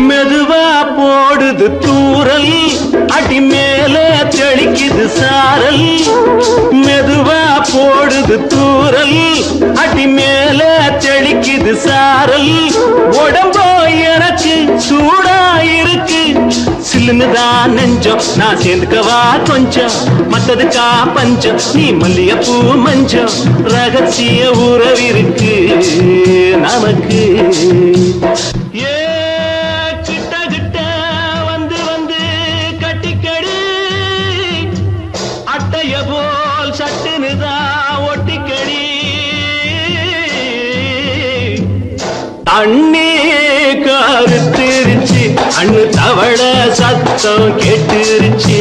மெதுவா போடுது தூரல், அடி மேல தெளிக்குது சாரல். மெதுவா போடுது தூரல், அடி மேல தெளிக்குது சாரல். உடம்போ எனக்கு சூடா இருக்கு, சில்லுன்னுதான் நெஞ்சம், நான் சேர்ந்துக்கவா கொஞ்சம், மத்ததுக்கா பஞ்சம், நீ மல்லிகைப்பூ மஞ்சம். ரகசிய உறவிருக்கு நமக்கு. அண்ணே கருத்திருச்சு, அண்ணு தவள சத்தம் கேட்டுருச்சு.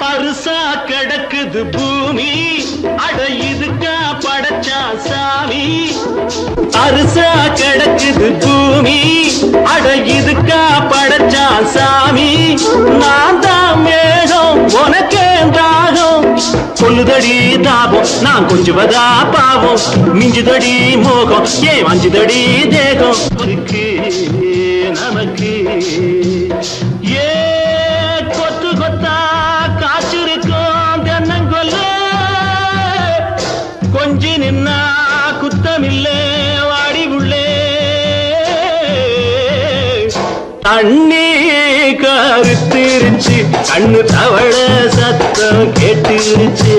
பருசா கிடக்குது பூமி, அட இதுக்கா படைச்சா சாமி. அரிசா கிடக்குது பூமி, அட இதுக்கா படைச்சா சாமி. நான் தான் மேகம், உனக்கே தாகம், சொல்லுதடி தாபம், நான் கொஞ்சுவதா பாவம். மிஞ்சுதடி மோகம், ஏன் வஞ்சுதடி தேகம் இருக்கு நமக்கு. ஏ கொத்து கொத்தா காய்ச்சிருக்கும் தென்னங்கொல்ல, கொஞ்சி நின்னா குத்தமில்லே வாடி உள்ளே. அண்ணே கருத்திருச்சு, கண்ணு தவள சத்தம் கேட்டுருச்சு.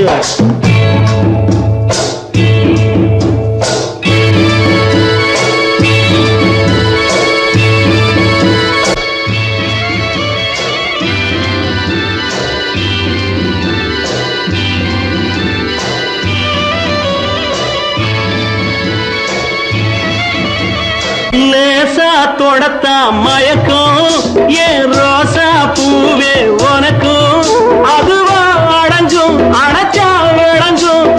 லேசா தொடத்தா மயக்கம், ஏன் ரோசா பூவே உனக்கும். அதுவா அடைஞ்சும் அடைச்சா விளங்கும்,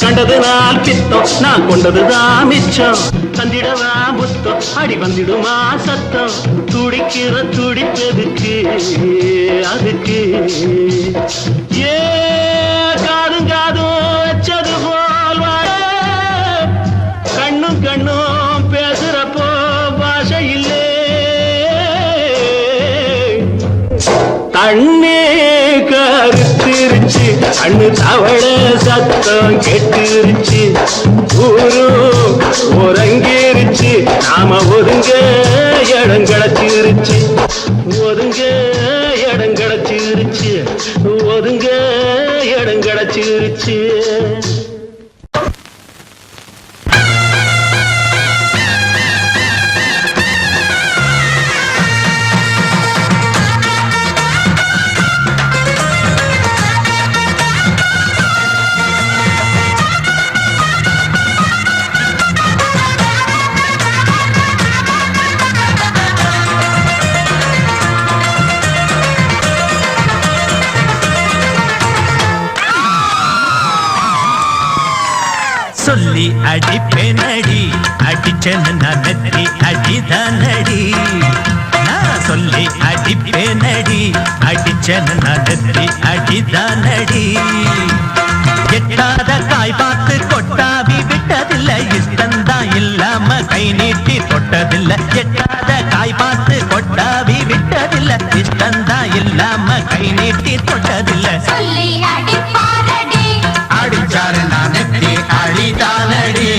கண்டது நாள் பித்தம், நான் கொண்டதுதான் மிச்சம். தந்திடவா புத்தம், அடி வந்திடுமா சத்தம், துடிக்கிற துடிப்பதுக்கு அதுக்கு. ஏ காதும் காதும் வச்சது போல் வாழ, கண்ணும் கண்ணும் பேசுறப்போ பாஷை இல்லே. கண்ணே கருத்திருச்சு, கண்ணு தவள சத்தம் கெட்டுருச்சு. ஊரு ஒரங்கிருச்சு, நாம ஒதுங்க இடம் கிடைச்சிருச்சு. ஒதுங்க இடம் கிடைச்சிருச்சு, ஒதுங்க இடம் கிடைச்சிருச்சு. சொல்லி அடிப்பேனடி அடிச்சேன்னு நான் நெத்தி அடிதானடி நான் சொல்லி அடிப்பேனடி அடிச்சேன்னு நான் நெத்தி அடிதானடி எட்டாத காய் பார்த்து கொட்டாவி விட்டதில்லை இஷ்டந்தான் இல்லாம கை நீட்டி தொட்டதில்லை எட்டாத காய் பார்த்து கொட்டாவி விட்டதில்லை இஷ்டந்தான் இல்லாம கை நீட்டி தொட்டதில்லை சொல்லி அடிப்பாரடி அடிச்சாரு நான் நெத்தி அடிதானடி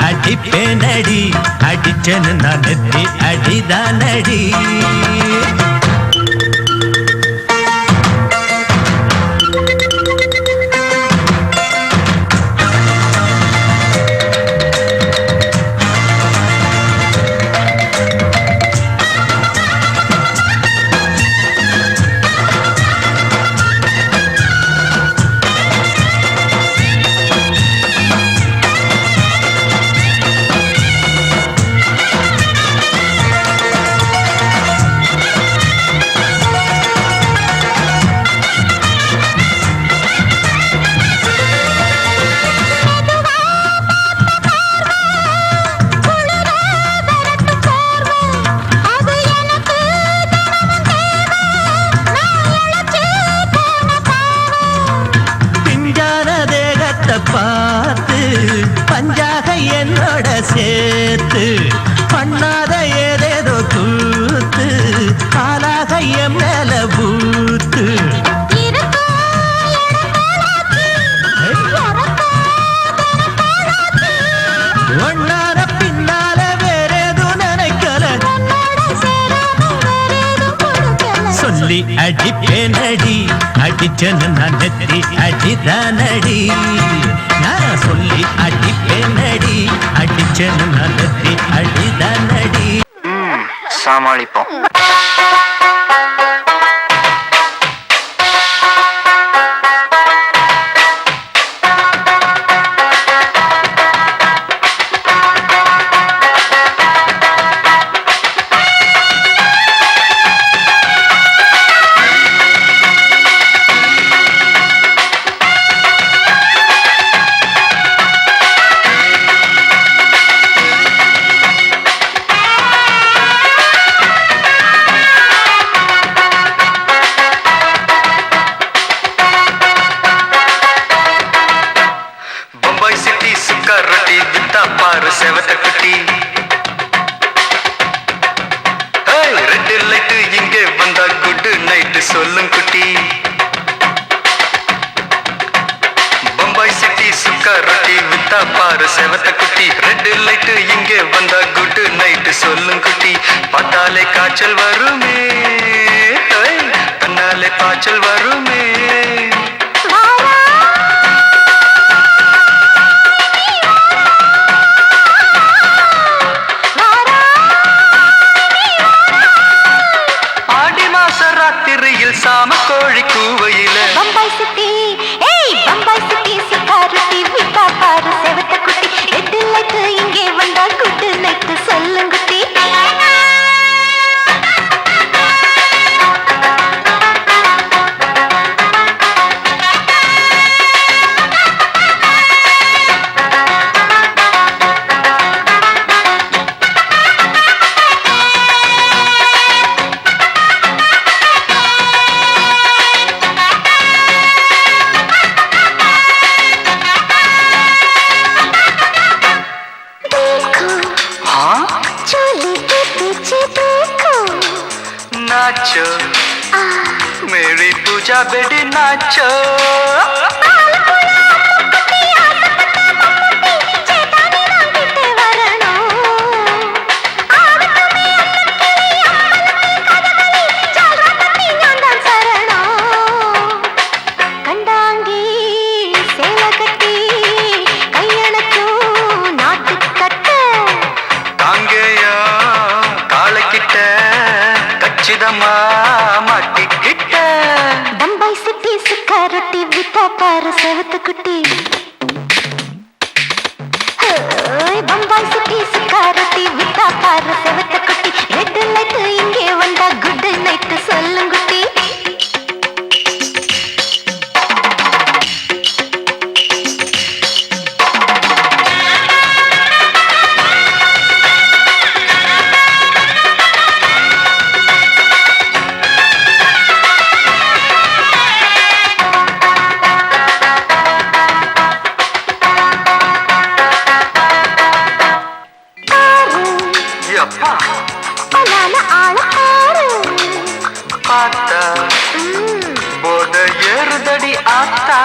அடிப்பேனடி அடிச்சேன்னு நான் நெத்தி அடிதானடி பார்த்து பஞ்சாக என்னோட சேர்த்து பண்ணாத ஏதேதோ கூத்து காலாக என் மேல பூத்து ஒன்னார பின்னால வேறேதும் நினைக்கல சொல்லி அடிப்பேனடி அடிச்சேன்னு நான் நெத்தி அடிதானடி நான் சொல்லி அடிப்பேனடி அடிச்சேன்னு நான் நெத்தி அடிதானடி சமாளிப்போம். செவத்த குட்டி ரெட் லைட் இங்கே வந்தா குட் நைட் சொல்லும் குட்டி பம்பாய் சிட்டி சுக்கா ரொட்டி வித்தா பாரு செவத்த குட்டி ரெட் லைட் இங்கே வந்தா குட் நைட் சொல்லும் குட்டி பார்த்தாலே காய்ச்சல் வருமே கண்ணாலே பாய்ச்சல் வருமே சாம கோழி கூவையில பம்பாய் சிட்டி பம்பாய் சிட்டி சுக்கா ரொட்டி வித்தா பாரு செவத்த குட்டி ரெட் லைட் இங்கே வந்தா குட் நைட் சொல்லும் குட்டி குஜா பெடி நாச்சோ மாட்டிக்கிட்ட பம்பாய் சிட்டி சுக்கா ரொட்டி வித்தா பாரு செவத்து குட்டி பம்பாய் சிட்டி சுக்கா ரொட்டி வித்தா பாரு செவத்து குட்டி ரெட் லைட் இங்கே வந்தா குட் நைட் சொல்லுங்குட்டி பார்த்தா போத ஏறுதடி ஆத்தா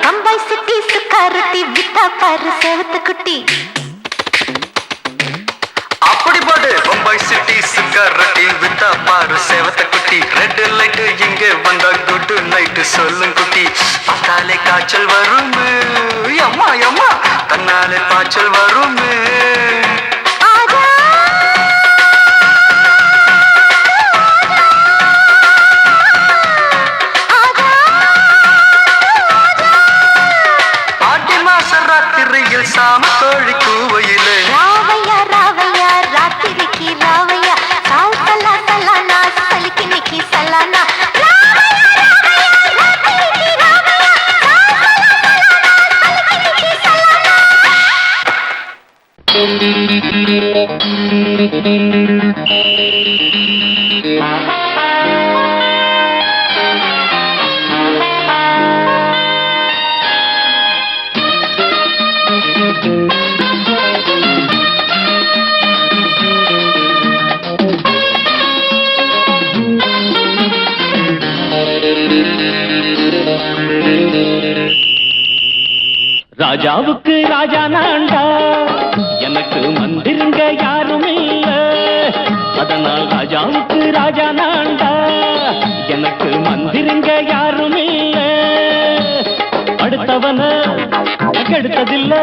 பம்பாய் சிட்டி சுக்கா ரொட்டி வித்தா பாரு செவத்து குட்டி அப்படி போடு பம்பாய் சிட்டி சுக்கா ரொட்டி வித்தா பாரு செவத்த குட்டி ரெட் லைட் இங்கே வந்தா குட் நைட் சொல்லும் குட்டி பார்த்தாலே காய்ச்சல் வரும் அம்மா அம்மா தன்னாலே பாய்ச்சல் வரும் சாம கோழி கூவையிலே ராவையா ராவையா ராத்திரிக்கு ராவையா சால் சலா சலானா சலிக்கு நிக்கி சலானா ராஜாவுக்கு ராஜா நான்டா எனக்கு மந்திருங்க யாரும் இல்ல அதனால் ராஜாவுக்கு ராஜா நான்டா எனக்கு மந்திருங்க யாரும் இல்ல அடுத்தவன கெடுத்ததில்ல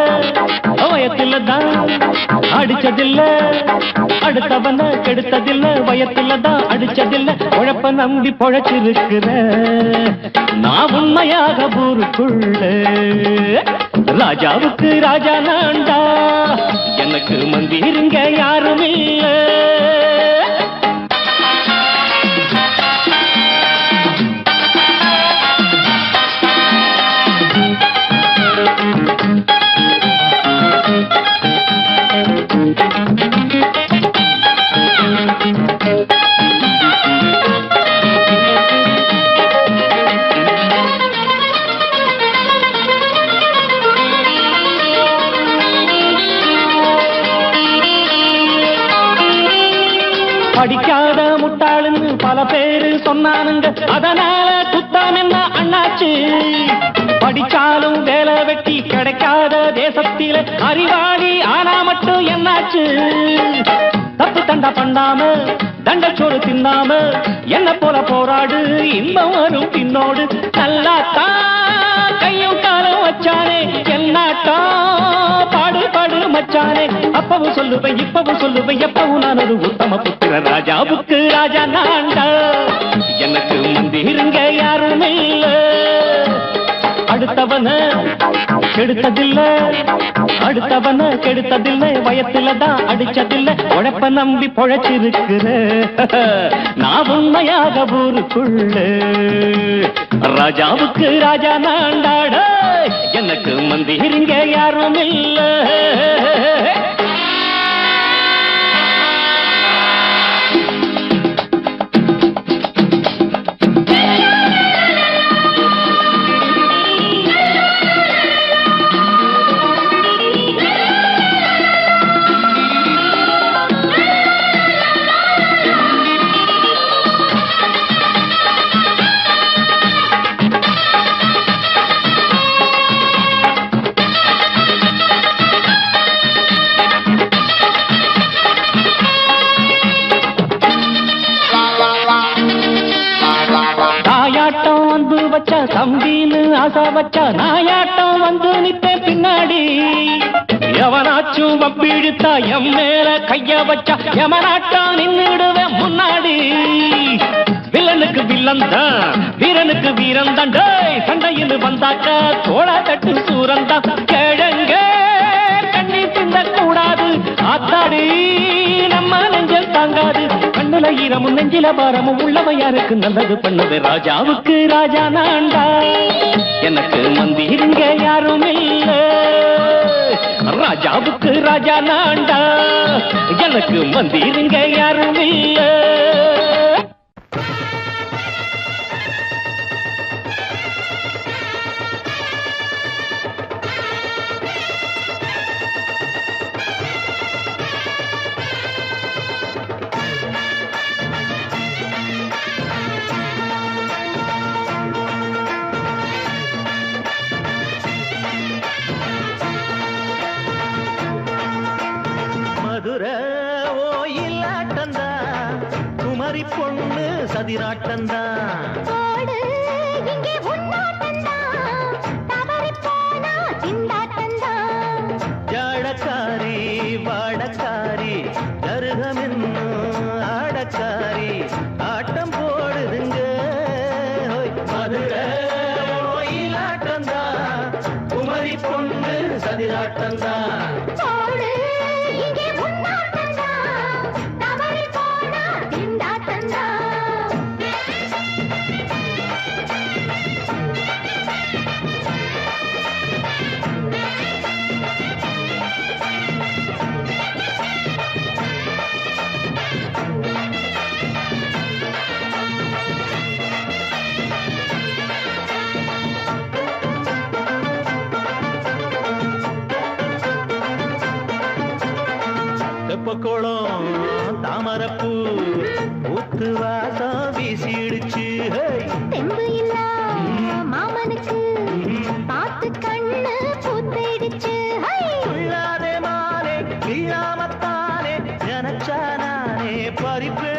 வயத்துல தான் அடிச்சதில்ல அடுத்தவன கெடுத்ததில்ல வயத்துல தான் அடிச்சதில்ல உழப்ப நம்பி பொழைச்சிருக்கிற நான் உண்மையாக ஊருக்குள்ள ராஜாவுக்கு ராஜா நான்டா எனக்கு மந்திருங்க யாரும் இல்ல படிக்காத முட்டாளுன்னு பல பேரு சொன்னானுங்க அதனால குத்தம் என்ன அண்ணாச்சு படிச்சாலும் வேலை வெட்டி கிடைக்காத தேசத்தில அறிவாளி ஆனா மட்டும் என்னாச்சு தப்பு தண்டா பண்ணாம தண்டச்சோறு தின்னாம என்ன போல போராடு இன்பம் வரும் பின்னோடு நல்லாத்தான் கையும் காலம் வச்சானே என்னாட்டா பாடு பாடு மச்சானே அப்பவும் சொல்லுவேன் இப்பவும் சொல்லுவேன் எப்பவும் நான் ஒரு உத்தம புத்திர ராஜாவுக்கு ராஜா நான்டா எனக்கு மந்திருங்க யாரும் இல்ல அடுத்தவன கெடுத்ததில்ல அடுத்தவன கெடுத்ததில்ல வயத்துல தான் அடிச்சதில்ல உழைப்ப நம்பி பொழைச்சிருக்கிற நான் உண்மையாக ஊருக்குள்ள ராஜாவுக்கு ராஜா நாண்டாட எனக்கு மந்திரிங்க யாரும் இல்ல தம்பின்னு ஆசா வச்சா நாயாட்டம் வந்து நிப்பேன் பின்னாடி எவனாச்சும் வப்பிழுத்தா எம் மேல கைய வச்சா எவனாட்டம் நின்னுடுவேன் முன்னாடி வில்லனுக்கு வில்லன் தான் வீரனுக்கு வீரன் தான் சண்டையில் வந்தாக்கா தோள தட்டு சூரன் தான் கிழங்க கண்ணி திந்த கூடாது ஆத்தாடி நம்ம நெஞ்சல் தாங்காது கண்ணுல ஈரமும் நெஞ்சில பாரமும் உள்ளவன் யாருக்கு நல்லது பண்ணது ராஜாவுக்கு ராஜா நான்டா எனக்கு மந்திருங்க யாரும் இல்ல ராஜாவுக்கு ராஜா நான்டா எனக்கு மந்திருங்க யாரும் இல்ல பொண்ணு சதிராட்டந்தா ஜாடக்காரி வாடக்காரி கருகமென்னு ஆடக்காரி ஆட்டம் போடுதுங்க மதுரை ஓயிலாட்டந்தா குமரி பொண்ணு சதிராட்டந்தா தெப்பக்குளம் தாமரப்பூ ஊத்து வாசம் வீசிடுச்சு தெம்பு இல்ல மாமனுக்கு பார்த்து கண்ணு பூத்திடுச்சு உள்ளாதே மாலே இல்லாமத்தானே நினைச்சா நானே பறிப்பேன்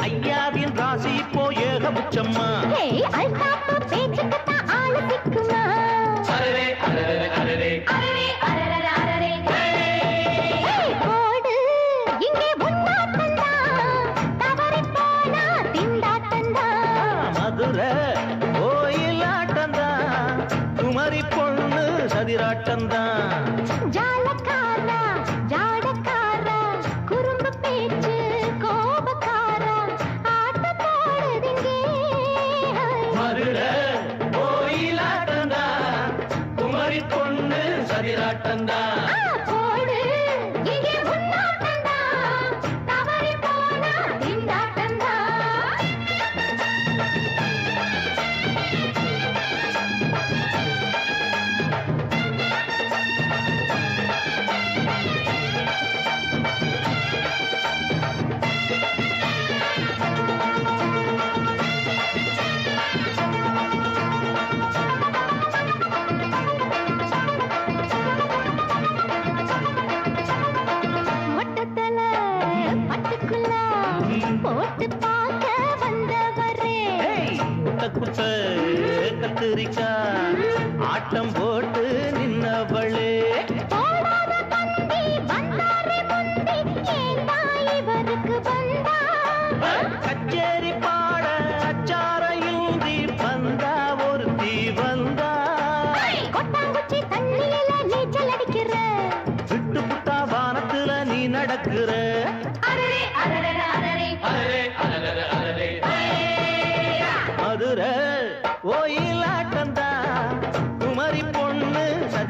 ஐயாவின் ராசி இப்போ ஏகபட்சம்மா மதுரை கோயிலாட்டந்தா குமரி பொண்ணு சதிராட்டந்தா ஜாலக்காரா ஜாடக்காரா குறும்பு பேச்சு கோபக்காரா ஆட்ட போடுதுங்க மதுரை கோயிலாட்டந்தா குமரி பொண்ணு சதிராட்டந்தா குத்த கத்திரிக்கா ஆட்டம் போட்டு நின்னவளே கச்சேரி பாட அச்சாரையுந்தி வந்தா ஒரு தீ வந்தா கொட்டாங்குச்சி தண்ணியில நீச்சல் அடிக்கிற விட்டு புட்டா வானத்துல நீ நடக்கிற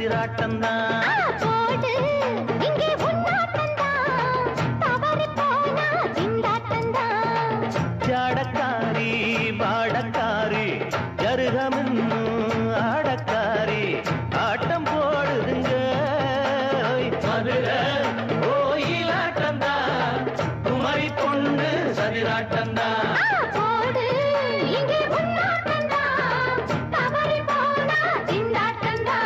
சதிராட்டம்தான் போடு இங்கே உன்னாட்டம்தான் தவறி போனா திண்டாட்டம்தான் ஜாடக்காரி பாடக்காரி ஜருகமின்னு ஆடக்காரி ஆட்டம் போடுதுங்க மதுரை கோயிலாட்டம்தான் குமரி பொண்ணு சதிராட்டம்தான் போடு இங்கே உன்னாட்டம்தான் தவறி போனா திண்டாட்டம்தான்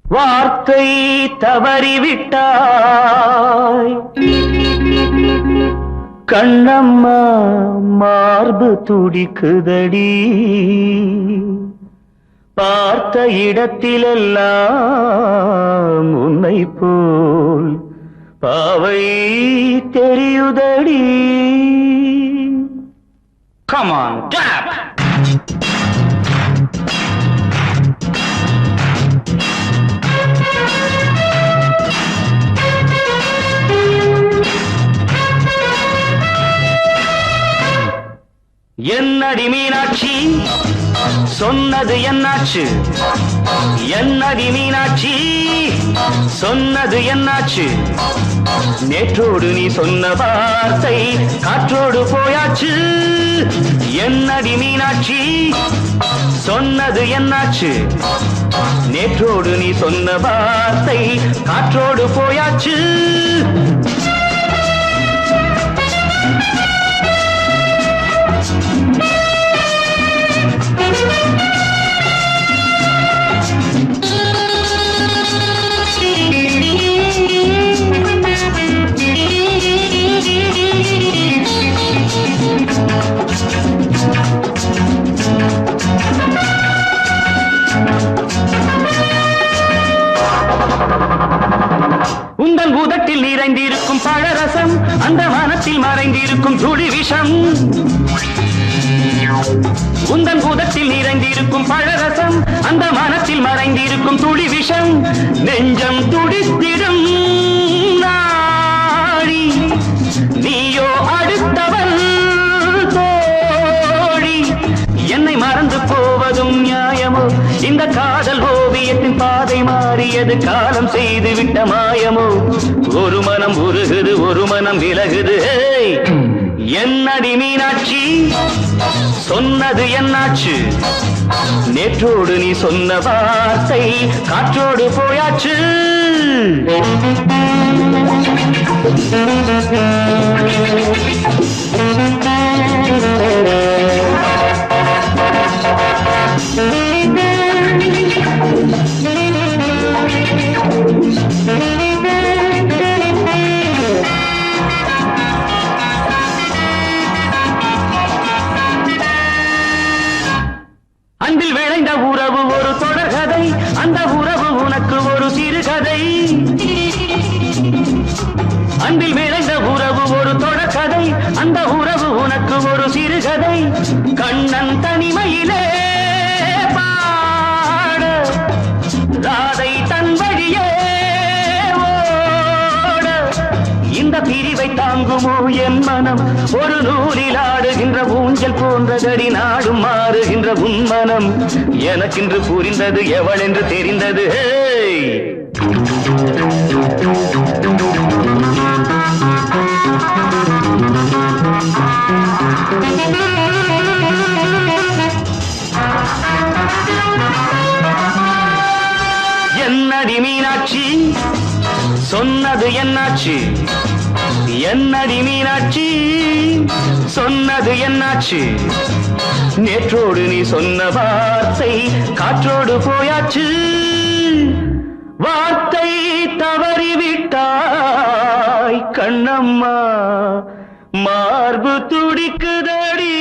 வார்த்தை தவறிவிட்டாய் கண்ணம்மா மார்பு துடிக்குதடி பார்த்த இடத்திலெல்லாம் உன்னை போல் பாவை தெரியுதடி Come on, tap! என்னடி மீனாட்சி சொன்னது என்னாச்சு என்னடி மீனாட்சி சொன்னது என்னாச்சு நேற்றோடு நீ சொன்ன வார்த்தை காற்றோடு போயாச்சு என்னடி மீனாட்சி சொன்னது என்னாச்சு நேற்றோடு நீ சொன்ன வார்த்தை காற்றோடு போயாச்சு உந்தன் பூதத்தில் நிறைந்திருக்கும் பழரசம் அந்த வானத்தில் மறைந்திருக்கும் துளி விஷம் உந்தன் பூதத்தில் நிறைந்திருக்கும் பழரசம் அந்த வானத்தில் மறைந்திருக்கும் துளி விஷம் நெஞ்சம் துடித்திடும் நாடி நீயோ அடுத்தவன் தோழி என்னை மறந்து போவதும் நியாயமோ இந்த காதல் ஓவியத்தின் பாதை மாறியது காலம் செய்து விட்ட மாயமோ ஒரு மனம் உருகுது ஒரு மனம் விலகுது என்னடி மீனாட்சி சொன்னது என்னாச்சு நேற்றோடு நீ சொன்ன வார்த்தை காற்றோடு போயாச்சு அன்பில் விளைந்த உறவு ஒரு தொடர்கதை அந்த உறவு உனக்கு ஒரு சிறுகதை அன்பில் விளைந்த உறவு ஒரு தொடர்கதை அந்த உறவு உனக்கு ஒரு சிறுகதை கண்ணன் தனிமையிலே பாட ராதை தன் வழியே ஓட இந்த பிரிவை தாங்குமோ என் மனம் ஒரு நூலில் ஆடுகின்ற ஊஞ்சல் போன்றதடி நாடும் மாறுகின்ற உன்மனம் எனக்கென்று புரிந்தது எவள் என்று தெரிந்தது என்னடி மீனாட்சி சொன்னது என்னாச்சு என்னடி மீனாட்சி சொன்னது என்னாச்சு நேற்றோடு நீ சொன்ன வார்த்தை காற்றோடு போயாச்சு வார்த்தை தவறிவிட்டாய் கண்ணம்மா மார்பு துடிக்குதடி.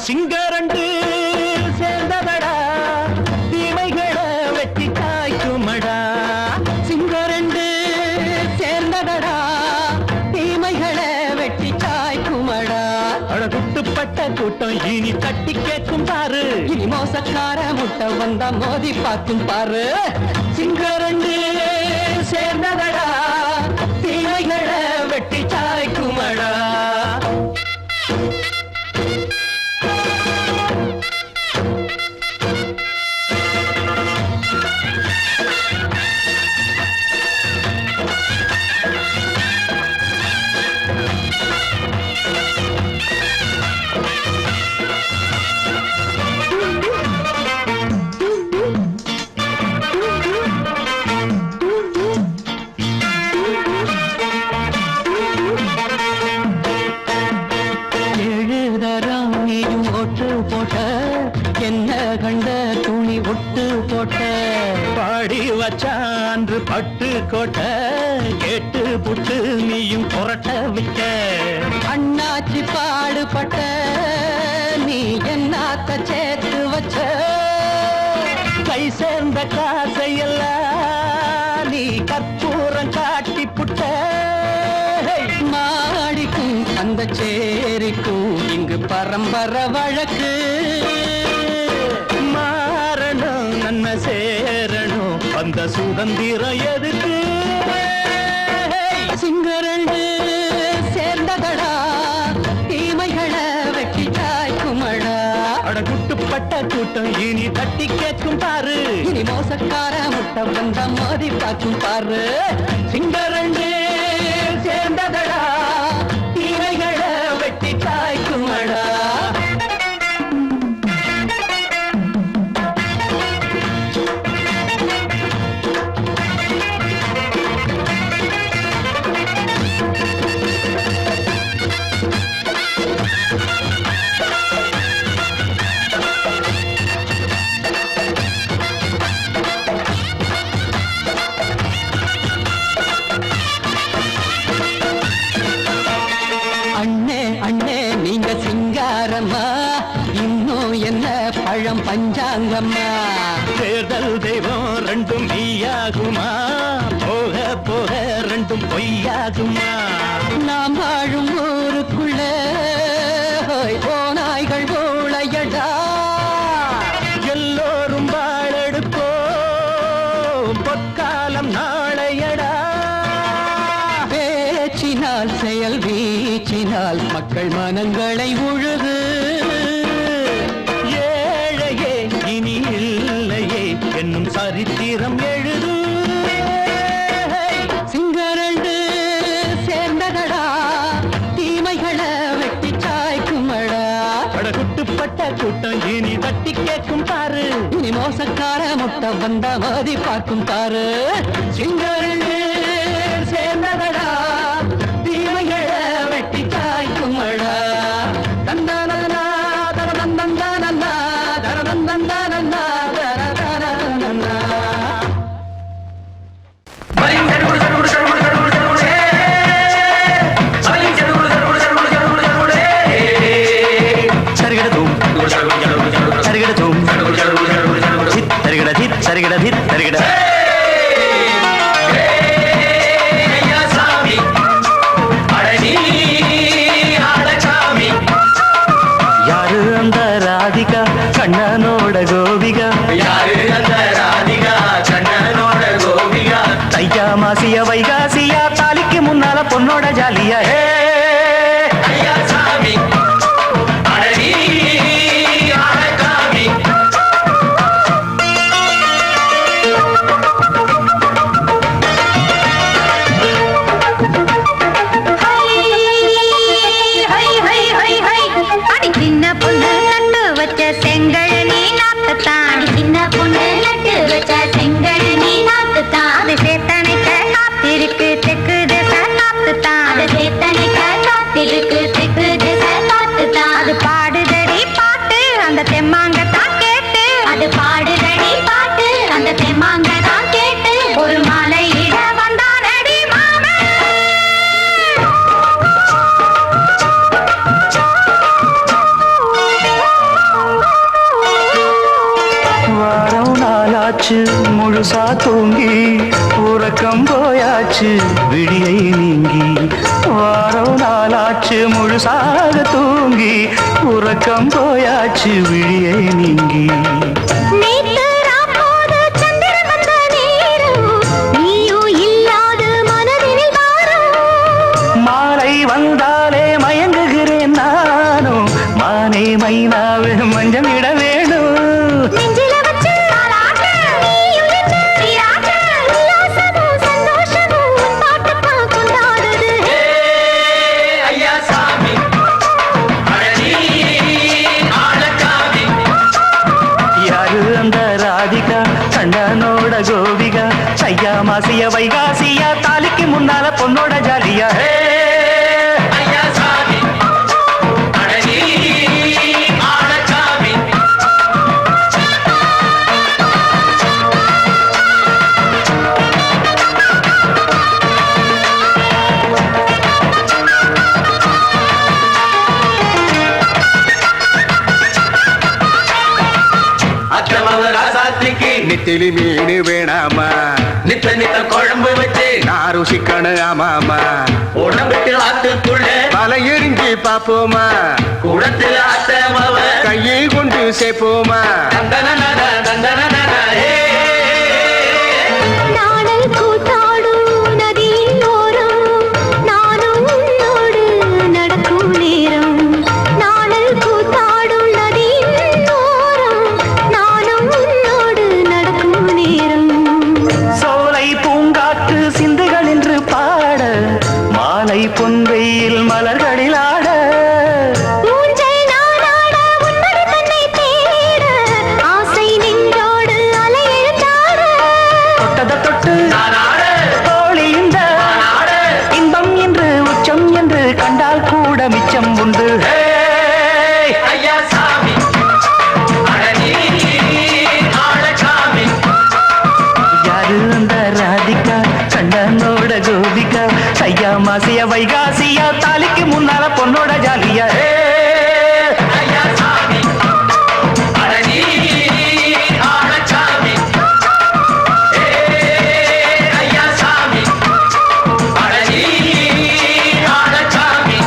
சிங்கரண்டு சேர்ந்ததடா தீமைகளை வெட்டி காய்க்குமடா. சிங்கரண்டு சேர்ந்ததடா தீமைகளை வெட்டி காய்க்குமடா. அழகுட்டுப்பட்ட கூட்டம் இனி தட்டி கேட்கும் பாரு. இனி மோசக்கார முட்டை வந்தா மோதி பார்க்கும் பாரு. சிங்கரண்டு சேர்ந்ததடா தீமைகளை வெட்டி காய்க்குமடா. வச்சான்று பட்டு கோட்டை கேட்டு புட்டு நீயும் புரட்ட விட்ட. அண்ணாச்சி பாடுபட்ட நீ என்னாத்த சேர்த்து வச்ச. கை சேர்ந்த காசையெல்லாம் நீ கற்பூரம் காட்டி புட்ட. மாடிக்கும் அந்த சேரிக்கும் இங்கு பரம்பரை வழக்கு. மாறணும் நன்மை சேரணும் அந்த சுதந்திரம் எதுக்கு. சிங்கரண்டு சேர்ந்ததடா தீமைகளை வெட்டி காய்க்குமடா. அடகுட்டுப்பட்ட கூட்டம் இனி தட்டி கேட்கும் பாரு. இனி மோசக்கார முட்டை வந்த மோதி பார்க்கும் பாரு. சிங்கரண்டு சேர்ந்ததடா தீமைகளை வெட்டி காய்க்குமடா. பழம் பஞ்சாங்கம்மா தேர்தல் தெய்வம் ரெண்டும் மெய்யாகுமா. போக போக ரெண்டும் பொய்யாகுமா. நாம் வாழும் ஊருக்குள்ள போனாய்கள் போளையடா. எல்லோரும் வாழெடுப்போ பொற்காலம் நாளையடா. பேச்சினால் செயல் வீச்சினால் மக்கள் மனங்களை உழுது. என்னும் சரித்திரம் எழுது. சிங்கரண்டு சேர்ந்ததடா தீமைகளை வெட்டி சாய்க்குமடா. அடகுட்டுப்பட்ட கூட்டம் இனி தட்டி கேட்கும் பாரு. இனி மோசக்கார முட்டை வந்த மோதி பார்க்கும் பாரு. சிங்கரண்டு சேர்ந்ததடா தீமைகளை வெட்டி சாய்க்குமடா. தந்தானா தரதந்தந்தானா தரதந்தந்தானா. சரிகட சரிகட எதுக்கு திக்கு திசை பார்த்துதான் அது பாடுதடி பாட்டு அந்த தெம்மாங்க தான் கேட்டு அது பாடுதடி பாட்டு அந்த தெம்மாங்க தான் கேட்டு ஒரு மாலை இட வந்தானடி மாமன் வாரம் நாளாச்சு முழுசா தூங்கி உறக்கம் போயாச்சு விடியை நீங்கி வாரம் நாளாச்சு முழுசாக தூங்கி உறக்கம் போயாச்சு விடியை நீங்கி நேத்து ராப்போது சந்திரன் வந்த நேரம் நீயும் இல்லாது மனதினில் வாரம் மாலை வந்தாலே மயங்குகிறேன் நானும் மானே மைனாவே மஞ்சம் இட வேணும் நெஞ்சில வச்சு தாலாட்டு நீயும் என்று சீராட்டு உல்லாசமும் சந்தோஷமும் உன் பாட்டு கொண்டாடுது ஐயா சாமி அழகி ஆளக்காமி யாரு அந்த ராதிகா கண்டனோட கோபிகா ஐயா மாசிய வைகாசியா தாலிக்கு முன்னால பொண்ணோட ஜாலியா ஐயா சாமி அழகி ஆளக்காமி அக்கிரமவ ராசாத்திக்கு நெத்திலி மீன் வேணாமா நித்த நித்த குழம்பு வச்சு நான் ருசிக்கணும் ஆமாமா உடம்புக்கு ஆத்துக்குள்ள பல எரிஞ்சு பாப்போமா குடத்துல அத்தமவ கையை கொண்டு சேர்ப்போமா தந்தன தந்தன நாடல் கூத்தாடும் நதியின் ஓரம் நானும் உன்னோடு நடக்கும் நேரம் நாடல் கூத்தாடும் நதியின் ஓரம் நானும் உன்னோடு நடக்கும் நேரம் சோலை பூங்காற்று சிந்துகள் என்று பாட மாலை பொன்வெயில் மலர்களில் ஆட ஊஞ்சல் நானாட உன்மடி தன்னை தேட ஆசை நின்றோடு அலை எழுந்தாட தொட்டத தொட்டு தோழி இந்த இன்பம் என்று உச்சம் என்று கண்டால் கூட மிச்சம் உண்டு ஐயா சாமி அழகி ஆளக்காமி யாரு அந்த ராதிகா கண்டனோட கோபிகா ஐயா மாசிய வைகாசியா தாலிக்கு முன்னால பொண்ணோட ஜாலியா ஐயா சாமி அழகி ஆளக்காமி ஐயா சாமி அழகி ஆளக்காமி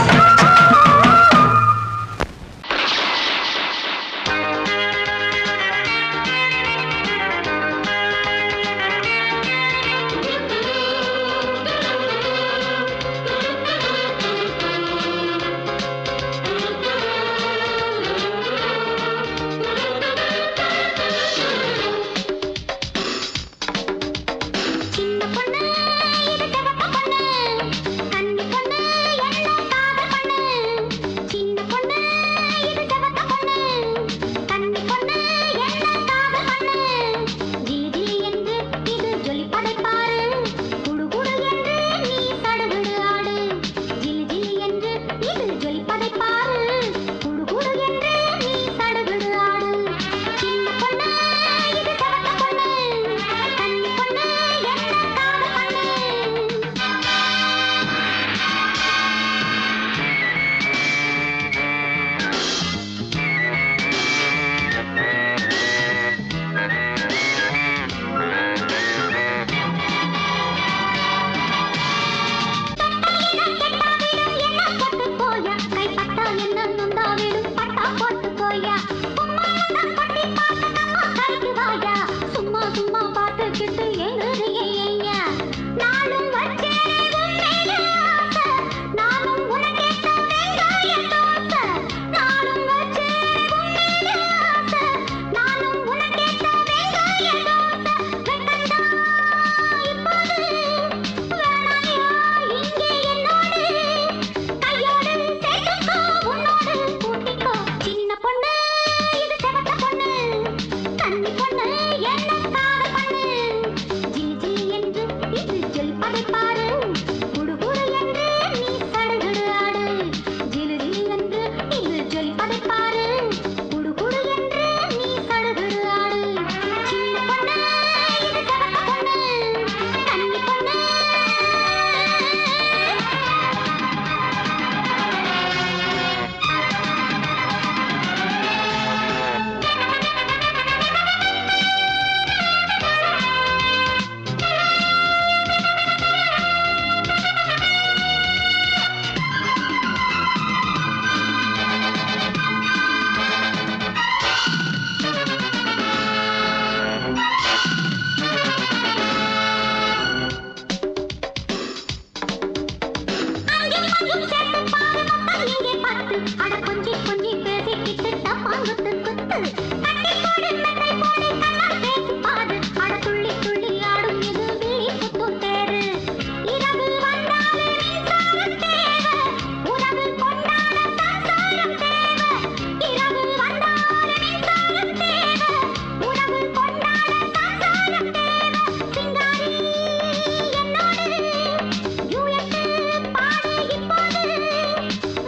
அட கொஞ்சி கொஞ்சி பேசிக்கிட்டு டப்பாங்குத்து குத்து கட்டி போடு மெத்தை போடு கண்ணா பேசி பாரு அட துள்ளி துள்ளி ஆடும் இது விழி குத்தும் தேரு இரவு வந்தாலே மின்சாரம் தேவை உறவு கொண்டாட சம்சாரம் தேவை இரவு வந்தாலே மின்சாரம் தேவை உறவு கொண்டாட சம்சாரம் தேவை சிங்காரி என்னோடு யூஎட்டு பாடு இப்போது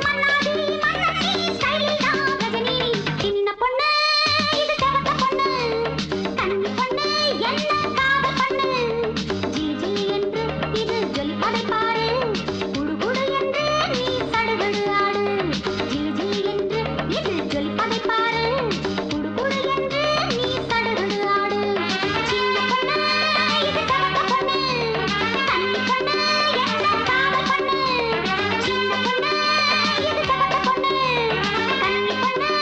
மன்னாடி மன்னி ஸ்டைலில் தான் ரஜினி சின்ன பொண்ணு இது செவத்த பொண்ணு கண்ணி பொண்ணு என்ன காதல் பண்ணு ஜிலி ஜிலி என்று இது ஜொலிப்பதை பாரு குடு குடு என்று நீ சடுகுடு ஆடு ஜிலி ஜிலி என்று இது ஜொலிப்பதை பாரு குடு குடு என்று நீ சடுகுடு ஆடு சின்ன பொண்ணு இது செவத்த பொண்ணு கண்ணி பொண்ணு என்ன காதல் பண்ணு சின்ன பொண்ணு இது செவத்த பொண்ணு கண்ணி பொண்ணு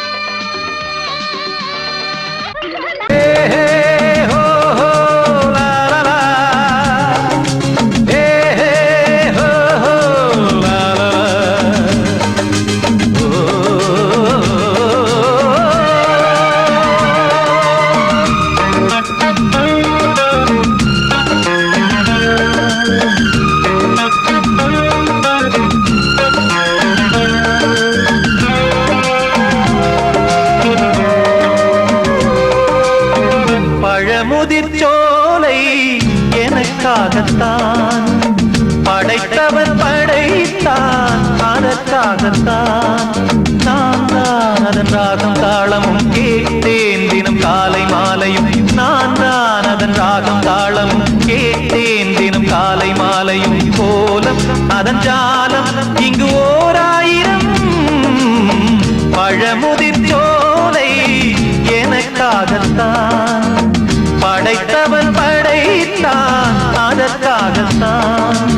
பழமுதிர் சோலை எனக்காகத்தான் படைத்தவன் படைத்தான் அதற்காகத்தான் நான் தான் அதன் ராகம் தாளமும் கேட்டேன் தினம் காலை மாலையும் நான் தான் அதன் ராகம் தாளமும் கேட்டேன் தினம் காலை மாலையும் கோலம் அதன் ஜாலம் இங்கு ஓராயிரம் பழமுதிர் சோலை எனக்காகத்தான் படைத்தவன் படைத்தான் அதற்காகத்தான்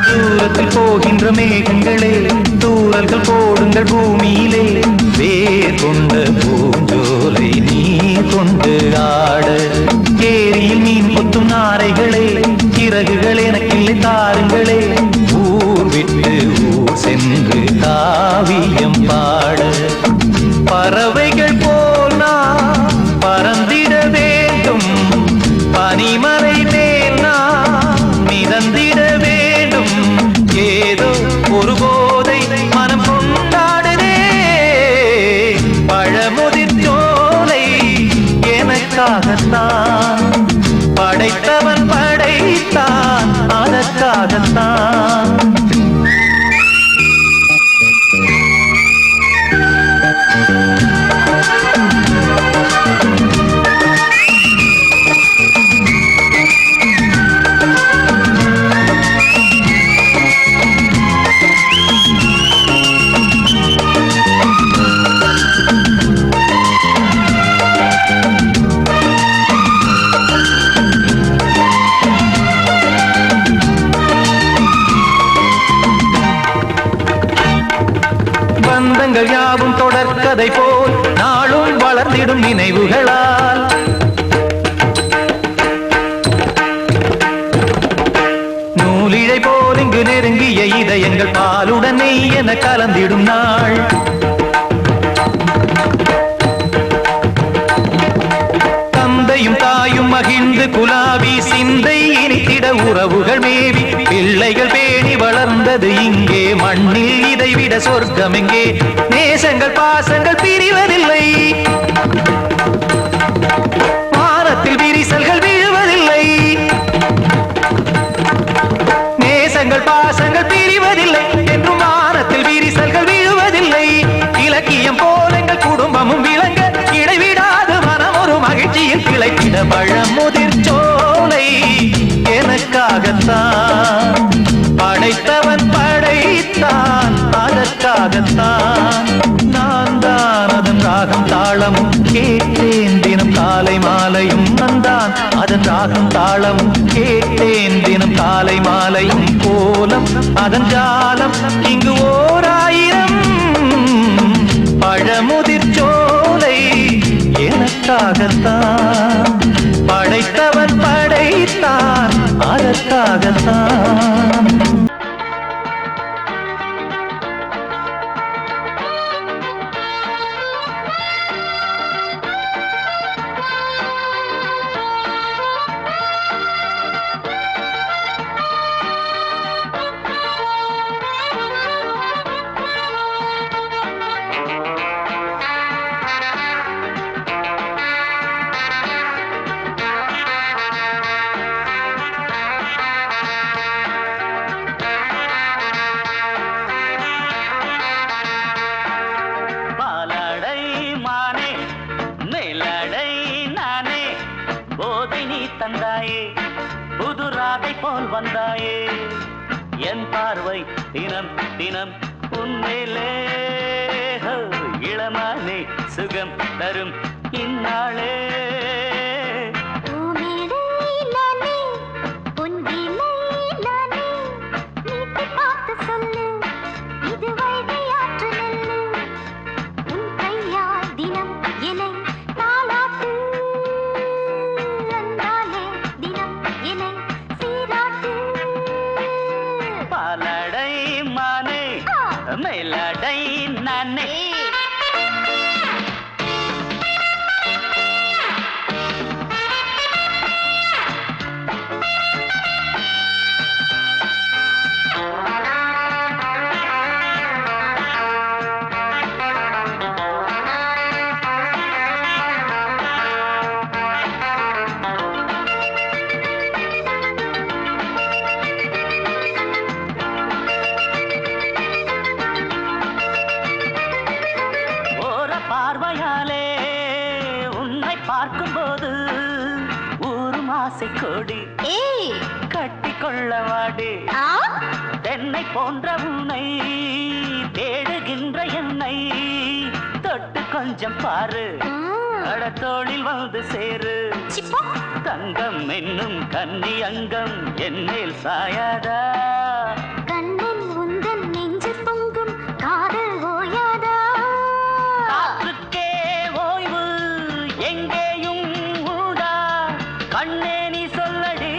தூரத்தில் போகின்ற மேகங்களே தூரல்கள் போடுங்கள் பூமியிலே வேர் கொண்ட பூஞ்சோலை நீ கொண்டு ஆட ஏரியில் மீன் கொத்தும் நாரைகளே இறகுகள் எனக்கில்லை தாருங்களே ஊர் விட்டு ஊர் சென்று காவியம் பாட பறவைகள் போல் நான் பறந்திட வேண்டும் பனிமலை மேல் நான் மிதந்திட வேண்டும் ஏதோ ஒரு போதை மனம் கொண்டாடுதே பழமுதிர் சோலை எனக்காகத்தான் படைத்தவன் படைத்தான் அதற்காகத்தான் பந்தங்கள் யாவும் தொடர்கதை போல் நாளும் வளர்ந்திடும் நினைவுகளால் நூலிழை போல் இங்கு நெருங்கிய இதயங்கள் பாலுடன் நெய் என கலந்திடும் நாள் தந்தையும் தாயும் மகிழ்ந்து குலாவி சிந்தை இனித்திட உறவுகள் மேவி பிள்ளைகள் பேணி வளர்ந்தது இங்கே மண்ணில் இதைவிட சொர்க்கம் எங்கே நேசங்கள் பாசங்கள் பிரிவதில்லை வானத்தில் விரிசல்கள் விழுவதில்லை நேசங்கள் பாசங்கள் பிரிவதில்லை என்றும் வானத்தில் விரிசல்கள் விழுவதில்லை இலக்கியம் போல எங்கள் குடும்பமும் விளங்க இடைவிடாது மனம் ஒரு மகிழ்ச்சியில் கிளைத்திட பழமுதிர் சோலை எனக்காகத்தான் படைத்தவன் படைத்தான் அதற்காகத்தான் அதன் ஜாலம் இங்கு ஓராயிரம் பழமுதிர் சோலை எனக்காகத்தான் படைத்தவன் படைத்தான் அதற்காகத்தான். வந்தாயே என் பார்வை தினம் தினம் உன்மேலே இளமானே சுகம் தரும் இந்நாளே. மேலடை நானே பார்வையாலே உன்னை பார்க்கும்போது ஊரும் ஆசை கொடி கட்டிக்கொள்ள வாடி. தென்னை போன்ற உன்னை தேடுகின்ற என்னை தொட்டு கொஞ்சம் பாரு கடத்தோளில் வந்து சேரு. தங்கம் என்னும் கன்னி அங்கம் என் மேல் சாயாதா கண்ணில் உந்தன் நெஞ்சு பொங்கும் காதல் ஓயாதா. காற்றுக்கே ஓய்வு எங்கேயும் உண்டா கண்ணே நீ சொல்லடி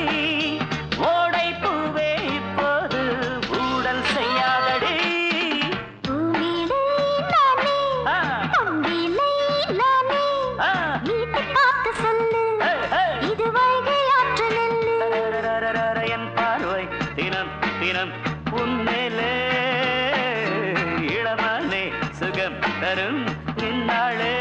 ஓடை பூவே இப்போது ஊடல் செய்யாதடி. என் பார்வை தினம் தினம் உன்மேலே இளமானே சுகம் தரும் நின்னாளே.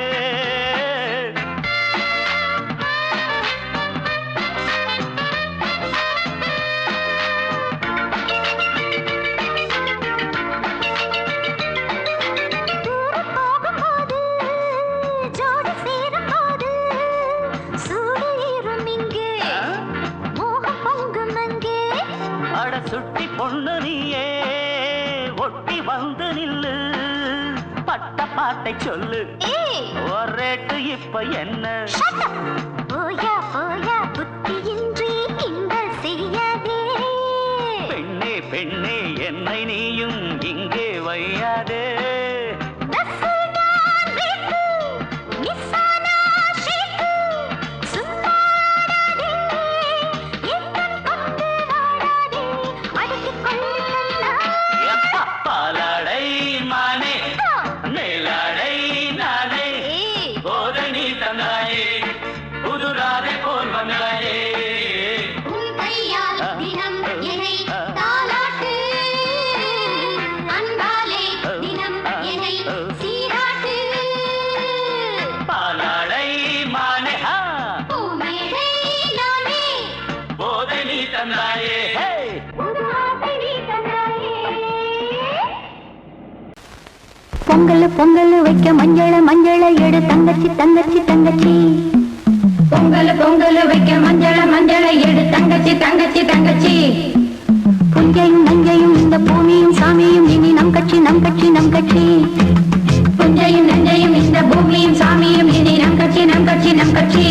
சுட்டி பொண்ணு நீயே ஒட்டி வந்து நில்லு பட்ட பாட்டை சொல்லு ஒரேட்டு இப்ப என்ன போயா போயா புத்தியின்றி கிண்டல் செய்யாதே. பெண்ணே பெண்ணே என்னை நீயும் இங்கே வையாதே. பாலாடை மானே மேலாடை நானே போதை நீ தந்தாயே புதுராதை போல் வந்தாயே. பாலாடை மானே போதை நீ தந்தாயே. பொங்கல் பொங்கல் வைக்க மஞ்சள மஞ்சள எடு தங்கச்சி தங்கச்சி தங்கச்சி. பொங்கல் பொங்கல் வைக்க மஞ்சள மஞ்சள எடு தங்கச்சி தங்கச்சி தங்கச்சி. புஞ்சையும் நஞ்சையும் இந்த பூமியும் சாமியும் இனி நம் கட்சி நம் கட்சி நம் கட்சி. புஞ்சையும் நஞ்சையும் இந்த பூமியும் சாமியும் இனி நம் கட்சி நம் கட்சி நம் கட்சி.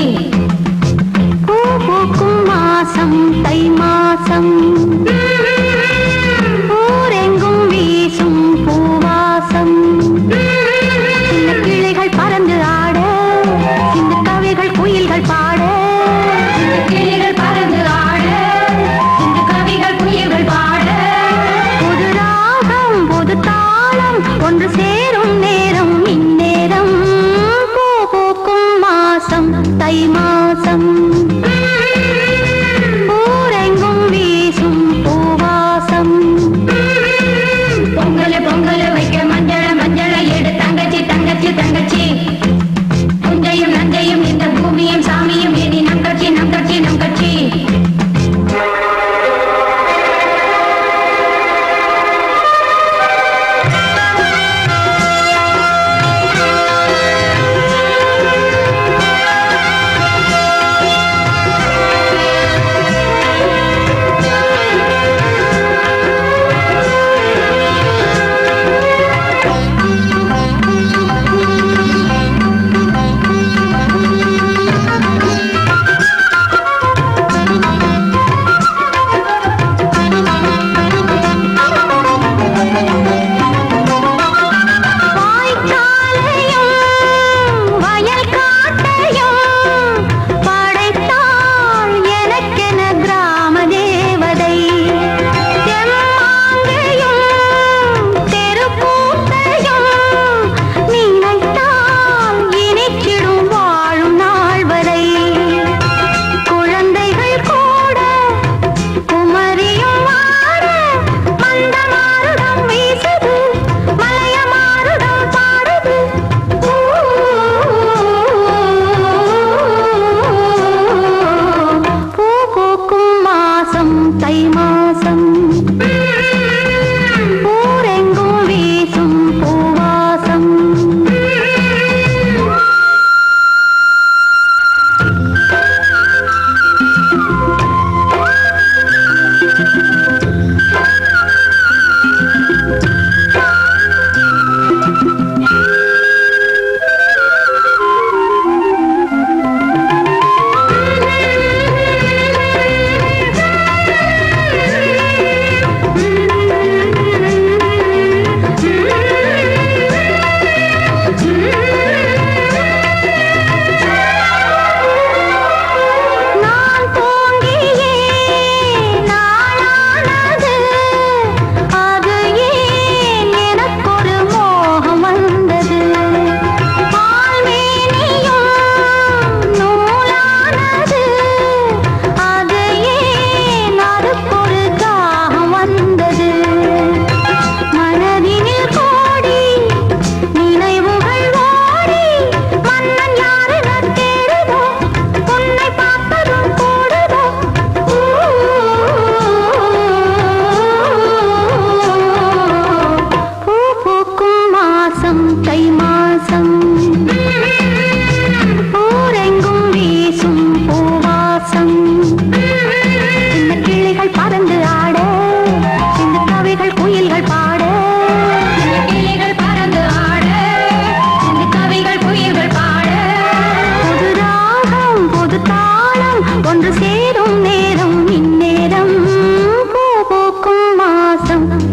பூ பூக்கும் மாசம் தை மாசம் ஊர் ஒன்று சேரும் நேரம் இந்நேரம் பூ பூக்கும் மாசம் தை மாசம் ஊரெங்கும் வீசும் பூவாசம் பொங்கல் பொங்கல் வைக்க மஞ்சள மஞ்சள எடு தங்கச்சி தங்கச்சி தங்கச்சி புஞ்சையும் நஞ்சையும் இந்த பூமியும் சாமியும் இனி நம் கட்சி நம் கட்சி நம் கட்சி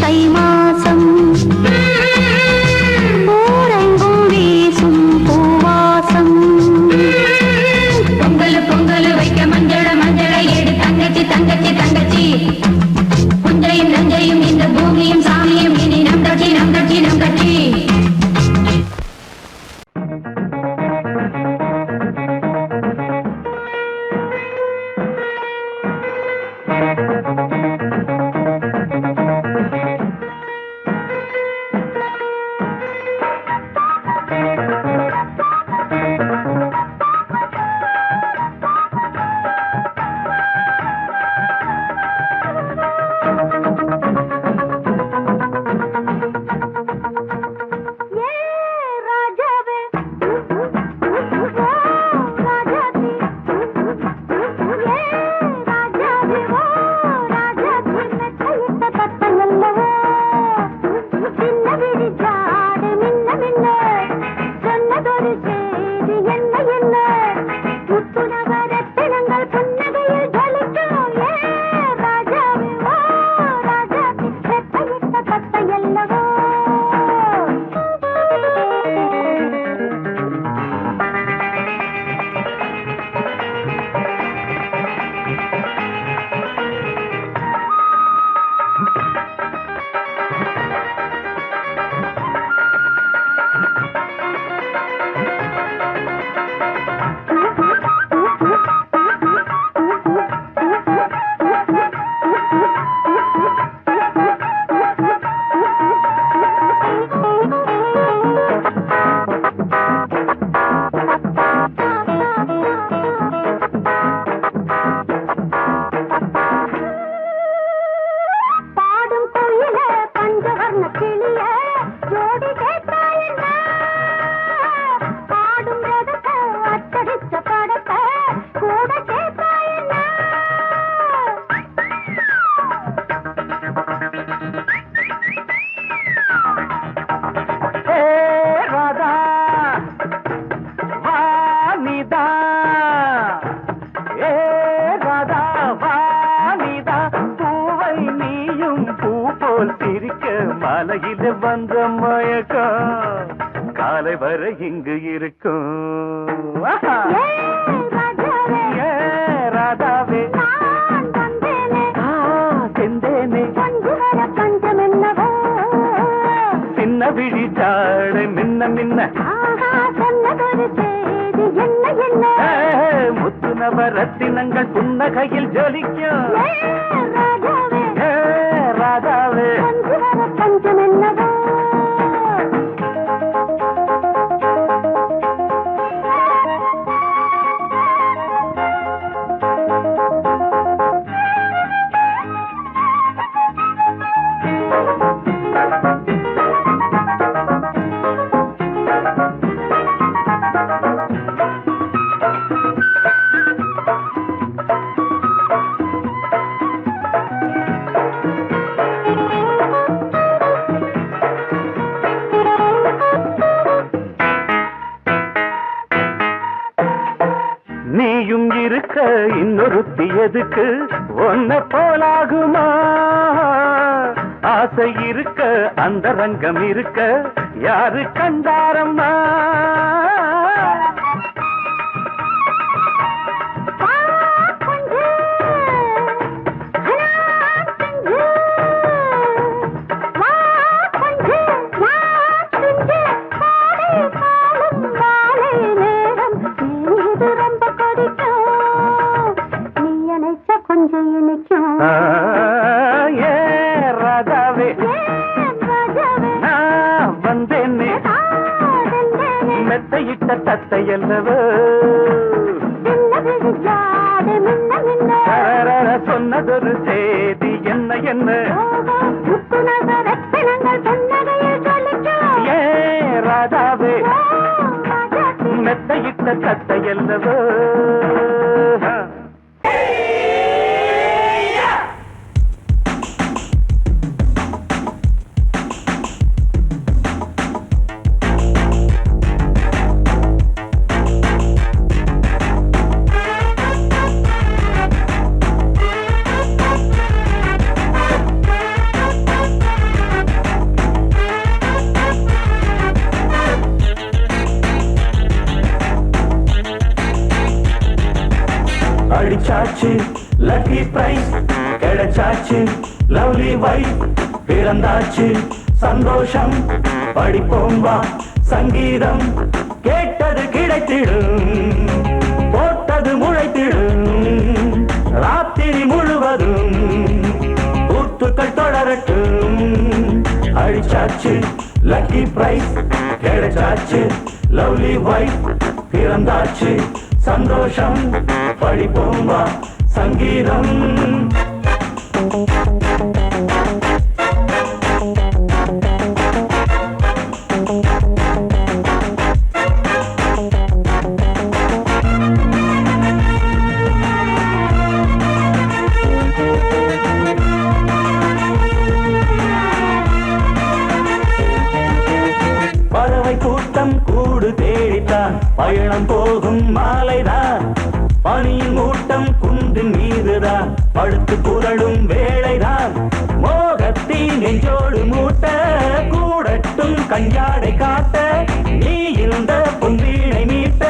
தை மாசம் ஊரெங்கும் வீசும் வந்த மயக்கம் காலை வரை இங்கு இருக்கும் ராதாவே செந்தேனே சின்ன விழி ஜாடை மின்ன மின்ன முத்து நவரத்தினங்கள் புன்னகையில் ஜொலிக்கும் ராதாவே பஞ்சம் என்னவோ நீயும் இருக்க இன்னொருத்தி எதுக்கு ஒன்ன போலாகுமா ஆசை இருக்க அந்த ரங்கம் இருக்க யாரு கண்டாரம்மா ராதாவே நான் வந்தேனே மெத்தையிட்ட தத்தை அல்லவோ சொன்னதொரு செய்தி என்ன என்ன ஏ ராதாவே மெத்தையிட்ட தத்தை அல்லவோ அடிச்சாச்சு லக்கி பிரைஸ் கிடைச்சாச்சு லவ்லி வைஃப் பிறந்தாச்சு சந்தோஷம் படிப்போம் வா சங்கீதம் கேட்டது கிடைத்திடும் போட்டது முளைத்திடும் ராத்திரி முழுவதும் கூத்துக்கள் தொடரட்டும் அடிச்சாச்சு லக்கி பிரைஸ் கிடைச்சாச்சு லவ்லி வைஃப் பிறந்தாச்சு சந்தோஷம் படிப்போம் வா சங்கீதம் பறவை கூட்டம் கூடு தேடித்தான் பயணம் போகும் மாலைதான் பனியின் மூட்டம் குன்றின் மீதுதான் படுத்து புரளும் வேளைதான் மோகத்தின் நெஞ்சோடு மூட்ட கூடட்டும் கஞ்சாடை காட்ட நீ இருந்த பொன்வீணை மீட்ட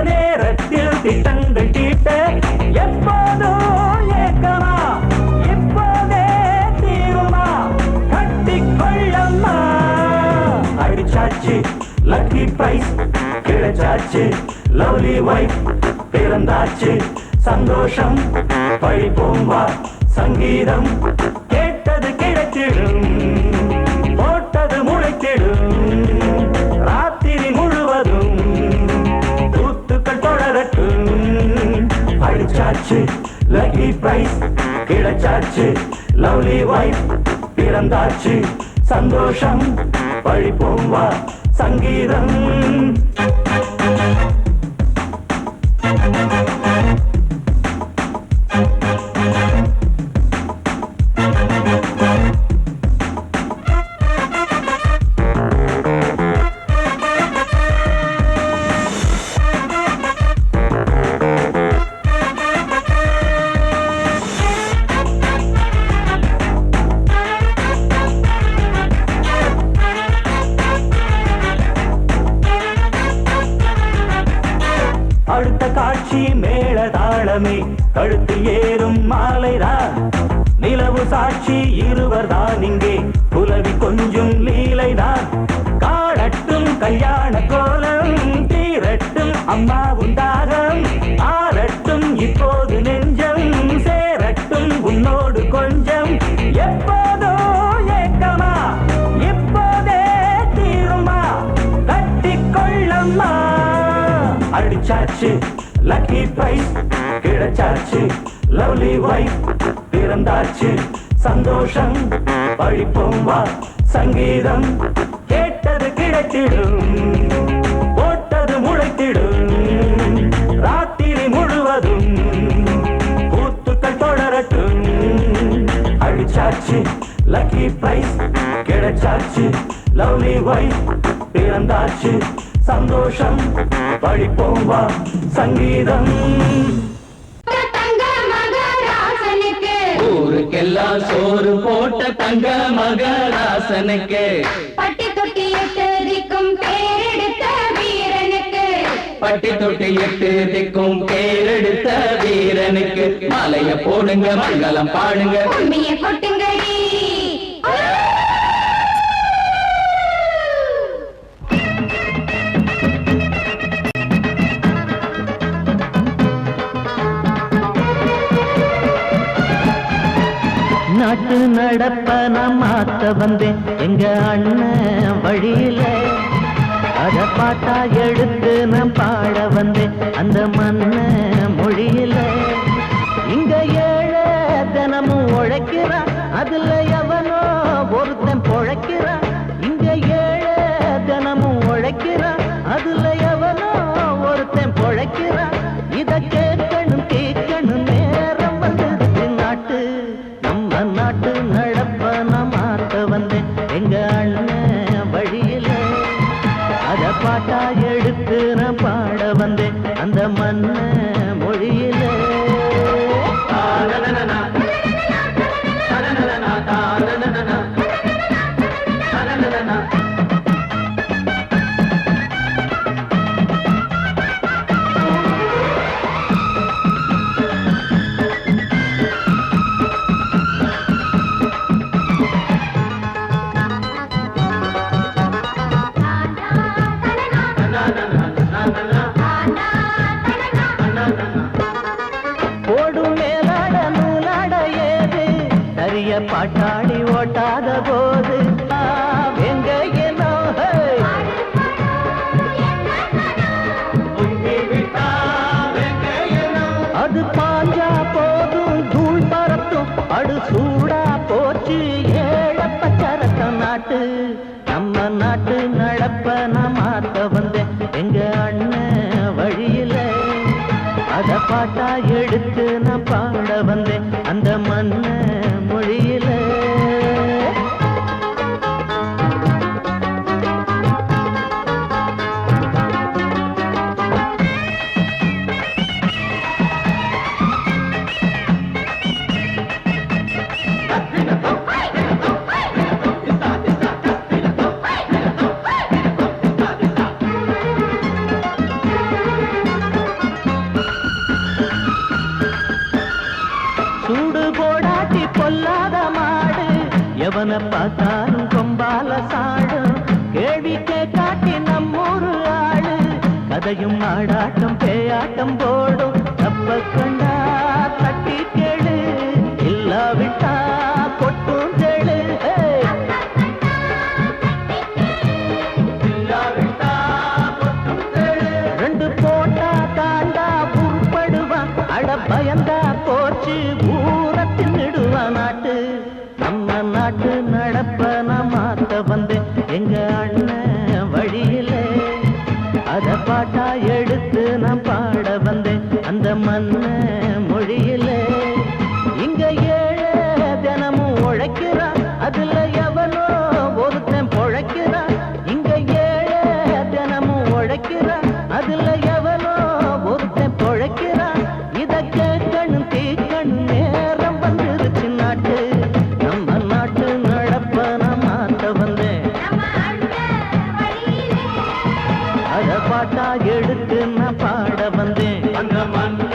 நேரத்தில் திட்டங்கள் தீட்ட எப்போதோ ஏக்கமா இப்போதே தீருமா கட்டிக்கொள்ளம்மா அடிச்சாச்சு லக்கி பிரைஸ் கிடைச்சாச்சு லவ்லி வைஃப் பிறந்தாச்சு சந்தோஷம் படிப்போம் வா சங்கீதம் கேட்டது கிடைத்திடும் போட்டது முளைத்திடும் ராத்திரி முழுவதும் கூத்துக்கள் தொடரட்டும் அடிச்சாச்சு லக்கி பிரைஸ் கிடைச்சாச்சு லவ்லி வைஃப் பிறந்தாச்சு சந்தோஷம் படிப்போம் வா சங்கீதம் சாட்சி மேள தாளமே கழுத்தில் ஏறும் மாலைதான் நிலவு சாட்சி இருவர்தான் இங்கே புலவி கொஞ்சம் லீலைதான் காடட்டும் கல்யாண கோலம் தீரட்டும் அம்மா உண்டாகம் ஆரட்டும் இப்போது நெஞ்சம் சேரட்டும் உன்னோடு கொஞ்சம் எப்போதோ ஏக்கமா இப்போதே தீருமா கட்டிக்கொள்ளம்மா அடிச்சாச்சு லக்கி பிரைஸ் கிடைச்சாச்சு லவ்லி வைஃப் பிறந்தாச்சு சந்தோஷம் படிப்போம் வா சங்கீதம் கேட்டது கிடைத்திடும் போட்டது முளைத்திடும் ராத்திரி முழுவதும் கூத்துக்கள் தொடரட்டும் அடிச்சாச்சு லக்கி பிரைஸ் கிடைச்சாச்சு லவ்லி வைஃப் பிறந்தாச்சு சந்தோஷம் படிப்போம் வா சங்கீதம் ஊருக்கெல்லாம் சோறு போட்ட தங்க மகராசனுக்கு பட்டி தொட்டி எட்டு திக்கும் பேரெடுத்த வீரனுக்கு பட்டி தொட்டி எட்டு திக்கும் பேரெடுத்த வீரனுக்கு மாலைய போடுங்க மங்களம் பாடுங்க உண்மையை கொட்டுங்கடி நாட்டு நடப்ப நான் மாத்த வந்தேன் எங்க அண்ணன் வழியில அத பாட்டா எடுத்து நான் பாட வந்தேன் அந்த மண்ண மொழியில இங்க ஏழை தினமும் உழைக்கிறான் அதுல எவனோ ஒருத்தன் பொழைக்கிறான் இங்க ஏழை தினமும் உழைக்கிறான் அதுல எவனோ ஒருத்தன் பொழைக்கிறான் இத கேட்கணும் கேட்கணும் நேரம் வந்தது நாட்டு நம்ம நாட்டு நடப்ப நான் மாத்த வந்தேன் எங்க அண்ணன் வழியில அத பாட்டா எடுத்து நான் பாட வந்தேன் அந்த மண்ண மொழியில பாட்டாளி ஓட்டாத போது எங்க என்னோ அது பாஞ்சா போதும் தூள் பறத்தும் அடு சூடா போச்சு ஏழப்பச்சரத்தம் நாட்டு நம்ம நாட்டு நடப்ப நான் மாத்த வந்தேன் எங்க அண்ணன் வழியில அத பாட்டா எடுத்து நான் பாட வந்தேன் அந்த மண்ண மொழியில எவனை பார்த்தாலும் கொம்பால சாடும் கேள்விக்கே காட்டி நம்மூரு ஆளு கதையும் நாடாட்டம் பேயாட்டம் போடும் தப்ப கண்டா தட்டி கேளு இல்லாவிட்டா கொட்டும் கேளு ரெண்டு போட்டா தாண்டா உருப்படுவான் அட பயந்தா போச்சு ஊரத்தின் நெடுவான் நாட்டு நம்ம நாட்டு நடப்ப நான் மாத்த வந்தேன் எங்க அண்ணன் வழியில அத பாட்டா எடுத்து நான் பாட வந்தேன் அந்த மண்ண மொழியில இங்க ஏழை தினமும் உழைக்கிறான் அதுல எவனோ ஒருத்தன் பொழைக்கிறான் இங்க ஏழை தினமும் உழைக்கிறான் அதுல எவனோ ஒருத்தன் பொழைக்கிறான் இத கேட்கணும் தீக்கணும் நேரம் வந்துருச்சு நாட்டு நடப்ப நான் மாத்த வந்தேன் அத பாட்டா எடுத்து நான் பாட வந்தேன். அந்த மன்ன